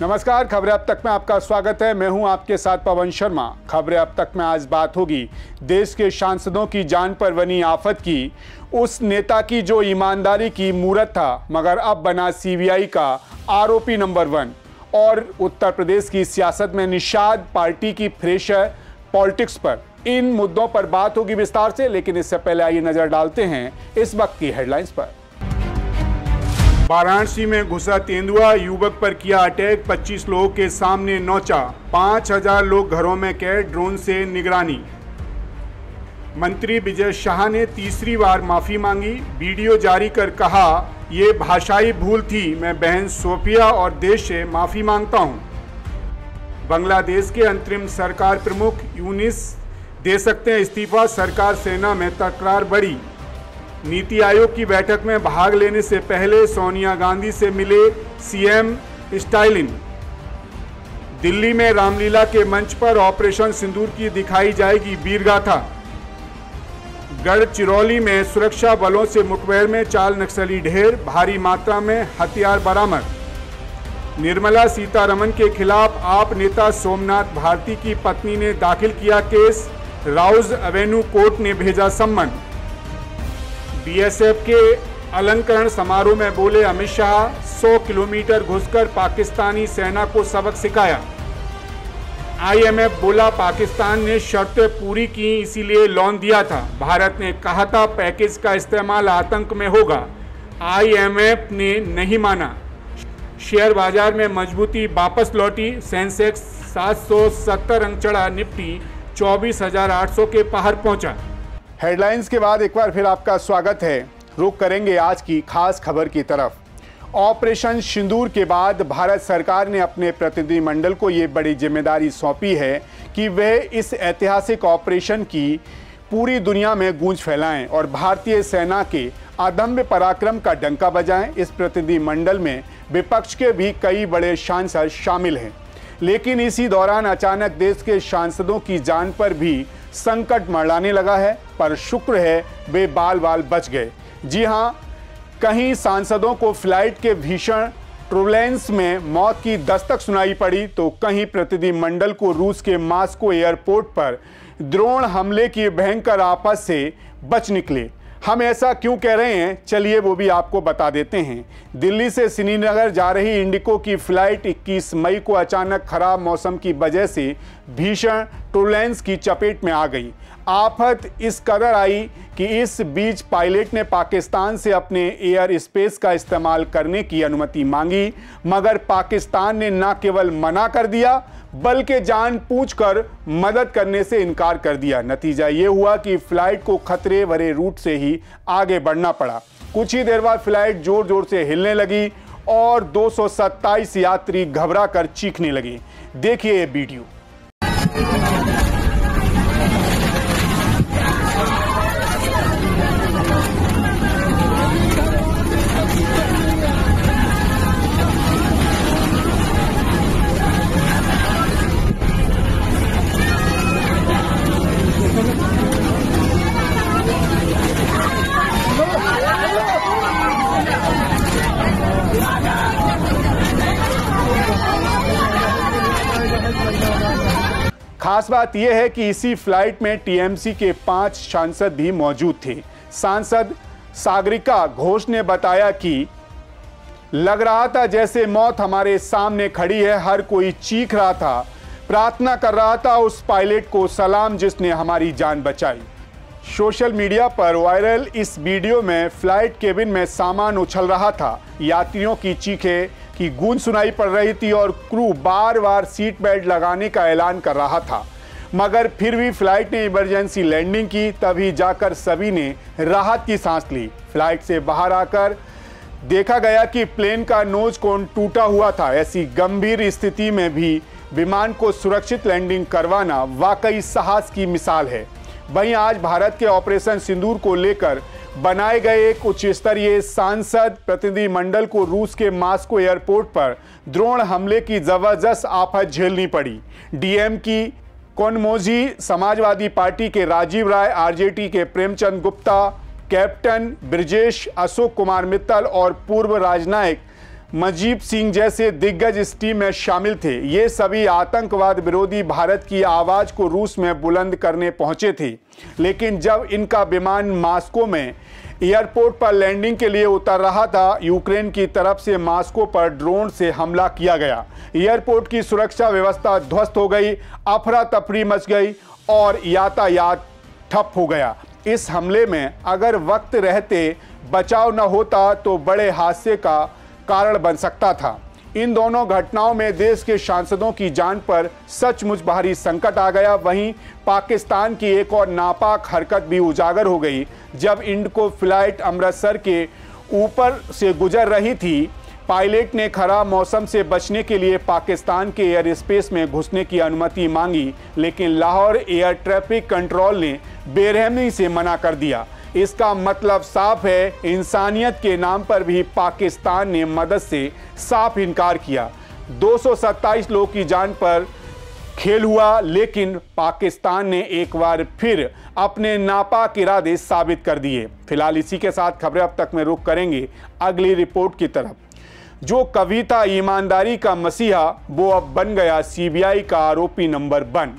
नमस्कार, खबरें अब तक में आपका स्वागत है। मैं हूं आपके साथ पवन शर्मा। खबरें अब तक में आज बात होगी देश के सांसदों की जान पर बनी आफत की, उस नेता की जो ईमानदारी की मूरत था मगर अब बना सीबीआई का आरोपी नंबर 1, और उत्तर प्रदेश की सियासत में निषाद पार्टी की फ्रेशर पॉलिटिक्स पर। इन मुद्दों पर बात होगी विस्तार से, लेकिन इससे पहले आइए नजर डालते हैं इस वक्त की हेडलाइंस पर। वाराणसी में घुसा तेंदुआ, युवक पर किया अटैक, 25 लोगों के सामने नौचा, 5000 लोग घरों में कैद, ड्रोन से निगरानी। मंत्री विजय शाह ने तीसरी बार माफी मांगी, वीडियो जारी कर कहा ये भाषाई भूल थी, मैं बहन सोफिया और देश से माफी मांगता हूं। बांग्लादेश के अंतरिम सरकार प्रमुख यूनिस दे सकते हैं इस्तीफा, सरकार सेना में तकरार बढ़ी। नीति आयोग की बैठक में भाग लेने से पहले सोनिया गांधी से मिले सीएम स्टालिन। दिल्ली में रामलीला के मंच पर ऑपरेशन सिंदूर की दिखाई जाएगी वीरगाथा। गढ़चिरौली में सुरक्षा बलों से मुठभेड़ में 4 नक्सली ढेर, भारी मात्रा में हथियार बरामद। निर्मला सीतारमण के खिलाफ आप नेता सोमनाथ भारती की पत्नी ने दाखिल किया केस, राउज एवेन्यू कोर्ट ने भेजा सम्मन। बीएसएफ के अलंकरण समारोह में बोले अमित शाह, 100 किलोमीटर घुसकर पाकिस्तानी सेना को सबक सिखाया। आईएमएफ बोला पाकिस्तान ने शर्तें पूरी की इसीलिए लोन दिया था, भारत ने कहा था पैकेज का इस्तेमाल आतंक में होगा, आईएमएफ ने नहीं माना। शेयर बाजार में मजबूती वापस लौटी, सेंसेक्स 770 अंक चढ़ा, निफ्टी 24,800 के पार पहुंचा। हेडलाइंस के बाद एक बार फिर आपका स्वागत है। रुख करेंगे आज की खास खबर की तरफ। ऑपरेशन सिंदूर के बाद भारत सरकार ने अपने प्रतिनिधिमंडल को ये बड़ी जिम्मेदारी सौंपी है कि वह इस ऐतिहासिक ऑपरेशन की पूरी दुनिया में गूंज फैलाएं और भारतीय सेना के अदम्य पराक्रम का डंका बजाएं। इस प्रतिनिधिमंडल में विपक्ष के भी कई बड़े सांसद शामिल हैं, लेकिन इसी दौरान अचानक देश के सांसदों की जान पर भी संकट मंडराने लगा है, पर शुक्र है वे बाल बाल बच गए। जी हां, कहीं सांसदों को फ्लाइट के भीषण टर्बुलेंस में मौत की दस्तक सुनाई पड़ी, तो कहीं प्रतिनिधिमंडल को रूस के मॉस्को एयरपोर्ट पर ड्रोन हमले की भयंकर आफत से बच निकले। हम ऐसा क्यों कह रहे हैं, चलिए वो भी आपको बता देते हैं। दिल्ली से श्रीनगर जा रही इंडिगो की फ्लाइट 21 मई को अचानक खराब मौसम की वजह से भीषण टर्बुलेंस की चपेट में आ गई। आफत इस कदर आई कि इस बीच पायलट ने पाकिस्तान से अपने एयर स्पेस का इस्तेमाल करने की अनुमति मांगी, मगर पाकिस्तान ने न केवल मना कर दिया बल्कि जान पूछकर मदद करने से इनकार कर दिया। नतीजा ये हुआ कि फ्लाइट को खतरे भरे रूट से ही आगे बढ़ना पड़ा। कुछ ही देर बाद फ्लाइट जोर जोर से हिलने लगी और 227 यात्री घबरा कर चीखने लगे। देखिए ये वीडियो। खास बात यह है कि इसी फ्लाइट में टीएमसी के 5 सांसद भी मौजूद थे। सांसद सागरिका घोष ने बताया कि लग रहा था जैसे मौत हमारे सामने खड़ी है, हर कोई चीख रहा था, प्रार्थना कर रहा था उस पायलट को सलाम जिसने हमारी जान बचाई। सोशल मीडिया पर वायरल इस वीडियो में फ्लाइट केबिन में सामान उछल रहा था, यात्रियों की चीखें की गूंज सुनाई पड़ रही थी और क्रू बार बार सीट बेल्ट लगाने का ऐलान कर रहा था, मगर फिर भी फ्लाइट ने इमरजेंसी लैंडिंग की। तभी जाकर सभी ने राहत की सांस ली। फ्लाइट से बाहर आकर देखा गया कि प्लेन का नोज कोन टूटा हुआ था। ऐसी गंभीर स्थिति में भी विमान को सुरक्षित लैंडिंग करवाना वाकई साहस की मिसाल है। वहीं आज भारत के ऑपरेशन सिंदूर को लेकर बनाए गए एक उच्च स्तरीय सांसद प्रतिनिधिमंडल को रूस के मॉस्को एयरपोर्ट पर ड्रोन हमले की जबरदस्त आफत झेलनी पड़ी। डीएम की कोनमोजी, समाजवादी पार्टी के राजीव राय, आरजेडी के प्रेमचंद गुप्ता, कैप्टन ब्रजेश, अशोक कुमार मित्तल और पूर्व राजनायक मजीब सिंह जैसे दिग्गज इस टीम में शामिल थे। ये सभी आतंकवाद विरोधी भारत की आवाज़ को रूस में बुलंद करने पहुंचे थे। लेकिन जब इनका विमान मॉस्को में एयरपोर्ट पर लैंडिंग के लिए उतर रहा था, यूक्रेन की तरफ से मॉस्को पर ड्रोन से हमला किया गया। एयरपोर्ट की सुरक्षा व्यवस्था ध्वस्त हो गई, अफरा तफरी मच गई और यातायात ठप हो गया। इस हमले में अगर वक्त रहते बचाव न होता तो बड़े हादसे का कारण बन सकता था। इन दोनों घटनाओं में देश के सांसदों की जान पर सचमुच भारी संकट आ गया। वहीं पाकिस्तान की एक और नापाक हरकत भी उजागर हो गई। जब इंडिगो फ्लाइट अमृतसर के ऊपर से गुजर रही थी, पायलट ने खराब मौसम से बचने के लिए पाकिस्तान के एयर स्पेस में घुसने की अनुमति मांगी, लेकिन लाहौर एयर ट्रैफिक कंट्रोल ने बेरहमी से मना कर दिया। इसका मतलब साफ है, इंसानियत के नाम पर भी पाकिस्तान ने मदद से साफ इनकार किया। 227 लोगों की जान पर खेल हुआ, लेकिन पाकिस्तान ने एक बार फिर अपने नापाक इरादे साबित कर दिए। फिलहाल इसी के साथ खबरें अब तक में रुख करेंगे अगली रिपोर्ट की तरफ। जो कवि था ईमानदारी का मसीहा, वो अब बन गया सीबीआई का आरोपी नंबर 1,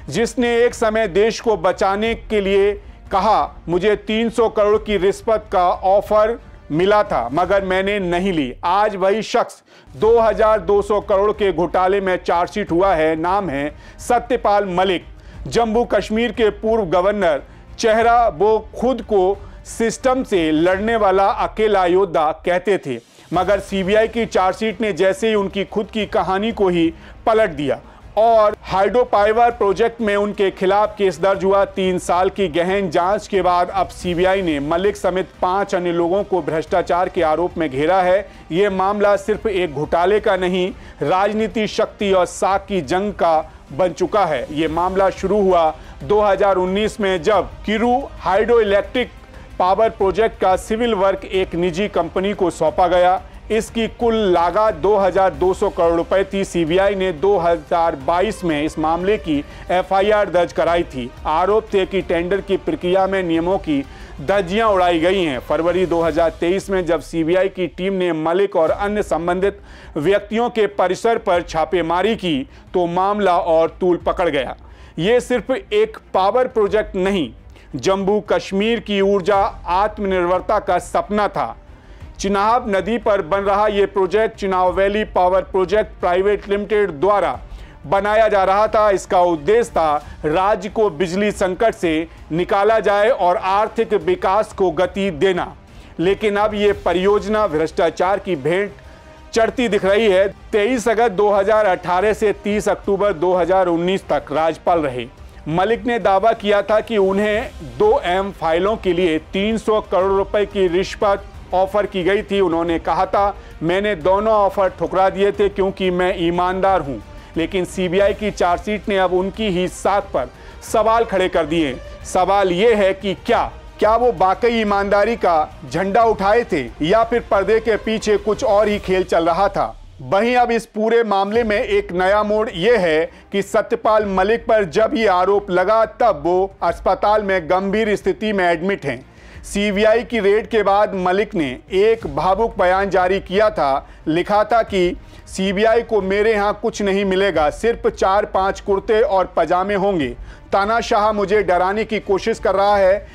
जिसने एक समय देश को बचाने के लिए कहा, मुझे 300 करोड़ की रिश्वत का ऑफर मिला था मगर मैंने नहीं ली। आज वही शख्स 2200 करोड़ के घोटाले में चार्जशीट हुआ है। नाम है सत्यपाल मलिक, जम्मू कश्मीर के पूर्व गवर्नर। चेहरा वो खुद को सिस्टम से लड़ने वाला अकेला योद्धा कहते थे, मगर सीबीआई की चार्जशीट ने जैसे ही उनकी खुद की कहानी को ही पलट दिया और हाइड्रो पावर प्रोजेक्ट में उनके खिलाफ केस दर्ज हुआ। 3 साल की गहन जांच के बाद अब सीबीआई ने मलिक समेत 5 अन्य लोगों को भ्रष्टाचार के आरोप में घेरा है। ये मामला सिर्फ एक घोटाले का नहीं, राजनीति, शक्ति और साख की जंग का बन चुका है। ये मामला शुरू हुआ 2019 में, जब Kiru hydro electric power project का सिविल वर्क एक निजी कंपनी को सौंपा गया। इसकी कुल लागत 2200 करोड़ रुपए थी। सीबीआई ने 2022 में इस मामले की एफआईआर दर्ज कराई थी। आरोप थे कि टेंडर की प्रक्रिया में नियमों की धज्जियां उड़ाई गई हैं। फरवरी 2023 में जब सीबीआई की टीम ने मलिक और अन्य संबंधित व्यक्तियों के परिसर पर छापेमारी की तो मामला और तूल पकड़ गया। ये सिर्फ एक पावर प्रोजेक्ट नहीं, जम्मू कश्मीर की ऊर्जा आत्मनिर्भरता का सपना था। चिनाब नदी पर बन रहा ये project Chenab valley power project private limited द्वारा बनाया जा रहा था। इसका उद्देश्य था राज्य को बिजली संकट से निकाला जाए और आर्थिक विकास को गति देना। लेकिन अब ये परियोजना भ्रष्टाचार की भेंट चढ़ती दिख रही है। 23 अगस्त 2018 से 30 अक्टूबर 2019 तक राज्यपाल रहे। मलिक ने दावा किया था कि उन्हें 2 अहम फाइलों के लिए 300 करोड़ रुपए की रिश्वत ऑफर की गई थी। उन्होंने कहा था, मैंने दोनों ऑफर ठुकरा दिए थे क्योंकि मैं ईमानदार हूं। लेकिन सीबीआई की चार्जशीट ने अब उनकी ही साख पर सवाल खड़े कर दिए। सवाल ये है कि क्या वो वाकई ईमानदारी का झंडा उठाए थे या फिर पर्दे के पीछे कुछ और ही खेल चल रहा था। वहीं अब इस पूरे मामले में एक नया मोड़ यह है कि सत्यपाल मलिक पर जब ये आरोप लगा तब वो अस्पताल में गंभीर स्थिति में एडमिट हैं। सीबीआई की रेड के बाद मलिक ने एक भावुक बयान जारी किया था। लिखा था कि सीबीआई को मेरे यहाँ कुछ नहीं मिलेगा, सिर्फ 4-5 कुर्ते और पजामे होंगे। तानाशाह मुझे डराने की कोशिश कर रहा है।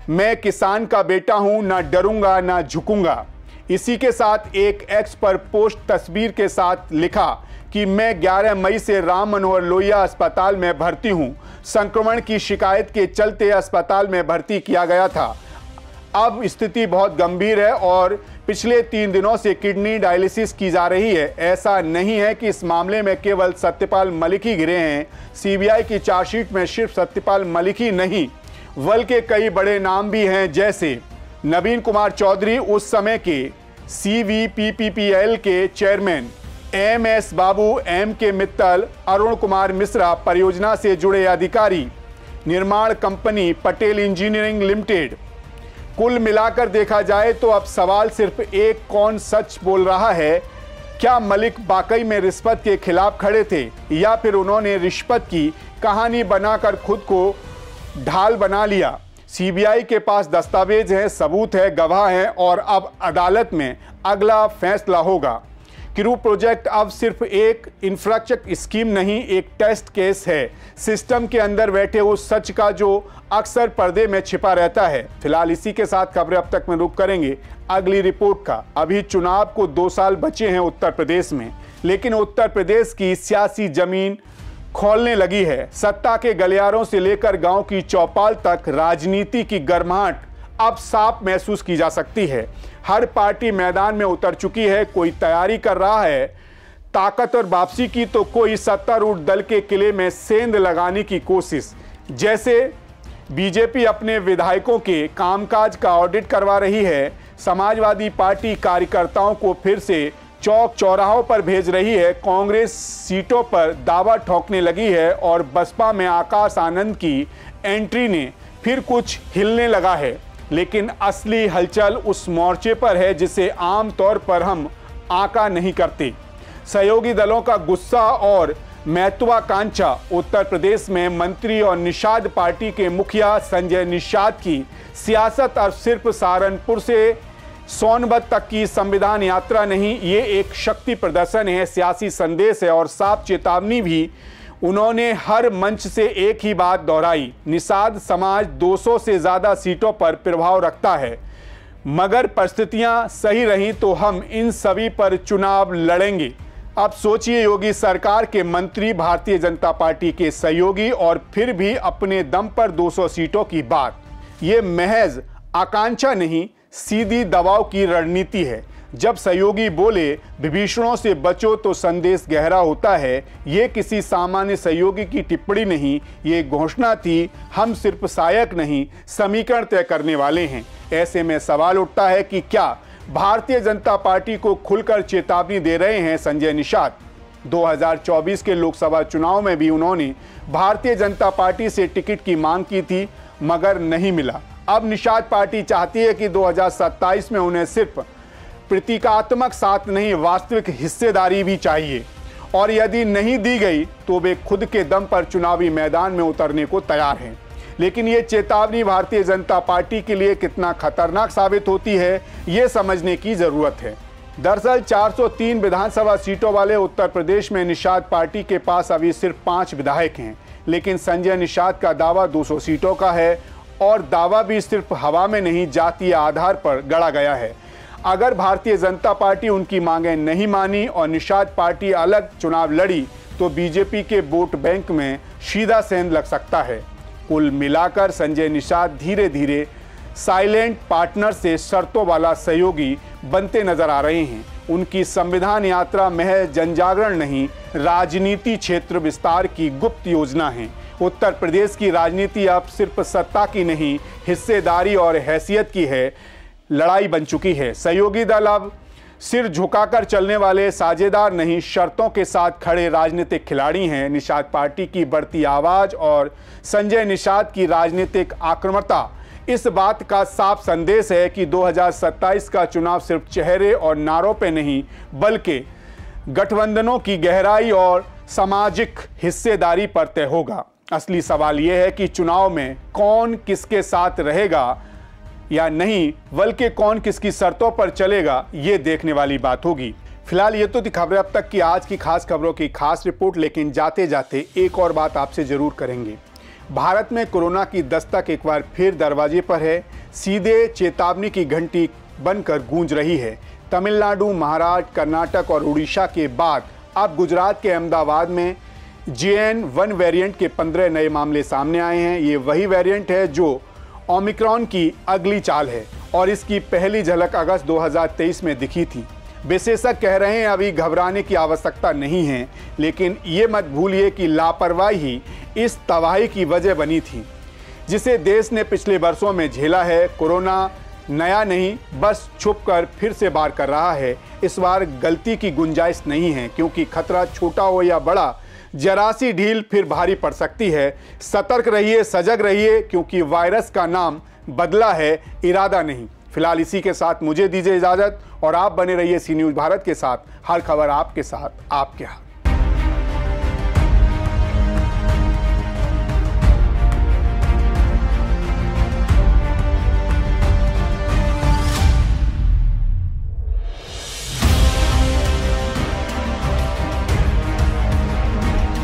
मैं किसान का बेटा हूँ, ना डरूंगा ना झुकूंगा। इसी के साथ एक एक्स पर पोस्ट तस्वीर के साथ लिखा कि मैं 11 मई से राम मनोहर लोहिया अस्पताल में भर्ती हूं। संक्रमण की शिकायत के चलते अस्पताल में भर्ती किया गया था। अब स्थिति बहुत गंभीर है और पिछले 3 दिनों से किडनी डायलिसिस की जा रही है। ऐसा नहीं है कि इस मामले में केवल सत्यपाल मलिक ही घिरे हैं। सीबीआई की चार्जशीट में सिर्फ सत्यपाल मलिक ही नहीं बल्कि कई बड़े नाम भी हैं, जैसे नवीन कुमार चौधरी, उस समय के CVPPPL के चेयरमैन, MS बाबू, MK मित्तल, अरुण कुमार मिश्रा, परियोजना से जुड़े अधिकारी, निर्माण कंपनी पटेल इंजीनियरिंग लिमिटेड। कुल मिलाकर देखा जाए तो अब सवाल सिर्फ एक, कौन सच बोल रहा है? क्या मलिक वाकई में रिश्वत के खिलाफ खड़े थे या फिर उन्होंने रिश्वत की कहानी बनाकर खुद को ढाल बना लिया? सीबीआई के पास दस्तावेज हैं, सबूत है, गवाह हैं और अब अदालत में अगला फैसला होगा। क्रू प्रोजेक्ट अब सिर्फ एक इंफ्रास्ट्रक्चर स्कीम नहीं, एक टेस्ट केस है सिस्टम के अंदर बैठे उस सच का जो अक्सर पर्दे में छिपा रहता है। फिलहाल इसी के साथ खबरें अब तक में रुक करेंगे अगली रिपोर्ट का। अभी चुनाव को 2 साल बचे हैं उत्तर प्रदेश में, लेकिन उत्तर प्रदेश की सियासी जमीन खोलने लगी है। सत्ता के गलियारों से लेकर गांव की चौपाल तक राजनीति की गर्माहट अब साफ महसूस की जा सकती है। हर पार्टी मैदान में उतर चुकी है, कोई तैयारी कर रहा है ताकत और वापसी की, तो कोई सत्तारूढ़ दल के किले में सेंध लगाने की कोशिश। जैसे बीजेपी अपने विधायकों के कामकाज का ऑडिट करवा रही है, समाजवादी पार्टी कार्यकर्ताओं को फिर से चौक चौराहों पर भेज रही है, कांग्रेस सीटों पर दावा ठोकने लगी है और बसपा में आकाश आनंद की एंट्री ने फिर कुछ हिलने लगा है। लेकिन असली हलचल उस मोर्चे पर है जिसे आम तौर पर हम आका नहीं करते। सहयोगी दलों का गुस्सा और महत्वाकांक्षा। उत्तर प्रदेश में मंत्री और निषाद पार्टी के मुखिया संजय निषाद की सियासत अब सिर्फ सहारनपुर से सोनभद्र तक की संविधान यात्रा नहीं, ये एक शक्ति प्रदर्शन है, सियासी संदेश है और साफ चेतावनी भी। उन्होंने हर मंच से एक ही बात दोहराई, निषाद समाज 200 से ज़्यादा सीटों पर प्रभाव रखता है, मगर परिस्थितियां सही रहीं तो हम इन सभी पर चुनाव लड़ेंगे। अब सोचिए, योगी सरकार के मंत्री भारतीय जनता पार्टी के सहयोगी और फिर भी अपने दम पर 200 सीटों की बात। ये महज आकांक्षा नहीं, सीधी दबाव की रणनीति है। जब सहयोगी बोले विभीषणों से बचो तो संदेश गहरा होता है। ये किसी सामान्य सहयोगी की टिप्पणी नहीं, ये घोषणा थी, हम सिर्फ सहायक नहीं समीकरण तय करने वाले हैं। ऐसे में सवाल उठता है कि क्या भारतीय जनता पार्टी को खुलकर चेतावनी दे रहे हैं संजय निषाद? 2024 के लोकसभा चुनाव में भी उन्होंने भारतीय जनता पार्टी से टिकट की मांग की थी, मगर नहीं मिला। अब निषाद पार्टी चाहती है कि 2027 में उन्हें सिर्फ प्रतीकात्मक साथ नहीं, वास्तविक हिस्सेदारी भी चाहिए, और यदि नहीं दी गई तो वे खुद के दम पर चुनावी मैदान में उतरने को तैयार हैं। लेकिन ये चेतावनी भारतीय जनता पार्टी के लिए कितना खतरनाक साबित होती है, ये समझने की जरूरत है। दरअसल 403 विधानसभा सीटों वाले उत्तर प्रदेश में निषाद पार्टी के पास अभी सिर्फ 5 विधायक हैं, लेकिन संजय निषाद का दावा 200 सीटों का है और दावा भी सिर्फ हवा में नहीं, जातीय आधार पर गढ़ा गया है। अगर भारतीय जनता पार्टी उनकी मांगें नहीं मानी और निषाद पार्टी अलग चुनाव लड़ी तो बीजेपी के वोट बैंक में सीधा सेंध लग सकता है। कुल मिलाकर संजय निषाद धीरे धीरे साइलेंट पार्टनर से शर्तों वाला सहयोगी बनते नजर आ रहे हैं। उनकी संविधान यात्रा महज जनजागरण नहीं, राजनीति क्षेत्र विस्तार की गुप्त योजना है। उत्तर प्रदेश की राजनीति अब सिर्फ सत्ता की नहीं, हिस्सेदारी और हैसियत की है लड़ाई बन चुकी है। सहयोगी दल अब सिर झुकाकर चलने वाले साझेदार नहीं, शर्तों के साथ खड़े राजनीतिक खिलाड़ी हैं। निषाद पार्टी की बढ़ती आवाज और संजय निषाद की राजनीतिक आक्रामकता इस बात का साफ संदेश है कि 2027 का चुनाव सिर्फ चेहरे और नारों पे नहीं, बल्कि गठबंधनों की गहराई और सामाजिक हिस्सेदारी पर तय होगा। असली सवाल यह है कि चुनाव में कौन किसके साथ रहेगा या नहीं, बल्कि कौन किसकी शर्तों पर चलेगा, ये देखने वाली बात होगी। फिलहाल ये तो थी खबरें अब तक की आज की खास खबरों की खास रिपोर्ट, लेकिन जाते जाते एक और बात आपसे जरूर करेंगे। भारत में कोरोना की दस्तक एक बार फिर दरवाजे पर है, सीधे चेतावनी की घंटी बनकर गूंज रही है। तमिलनाडु, महाराष्ट्र, कर्नाटक और उड़ीसा के बाद अब गुजरात के अहमदाबाद में JN.1 वेरिएंट के 15 नए मामले सामने आए हैं। ये वही वेरिएंट है जो ओमिक्रॉन की अगली चाल है और इसकी पहली झलक अगस्त 2023 में दिखी थी। विशेषज्ञ कह रहे हैं अभी घबराने की आवश्यकता नहीं है, लेकिन ये मत भूलिए कि लापरवाही इस तबाही की वजह बनी थी जिसे देश ने पिछले वर्षों में झेला है। कोरोना नया नहीं, बस छुपकर फिर से वार कर रहा है। इस बार गलती की गुंजाइश नहीं है, क्योंकि खतरा छोटा हो या बड़ा, जरा सी ढील फिर भारी पड़ सकती है। सतर्क रहिए, सजग रहिए, क्योंकि वायरस का नाम बदला है, इरादा नहीं। फिलहाल इसी के साथ मुझे दीजिए इजाजत और आप बने रहिए सी न्यूज़ भारत के साथ। हर खबर आपके साथ, आपके हाथ।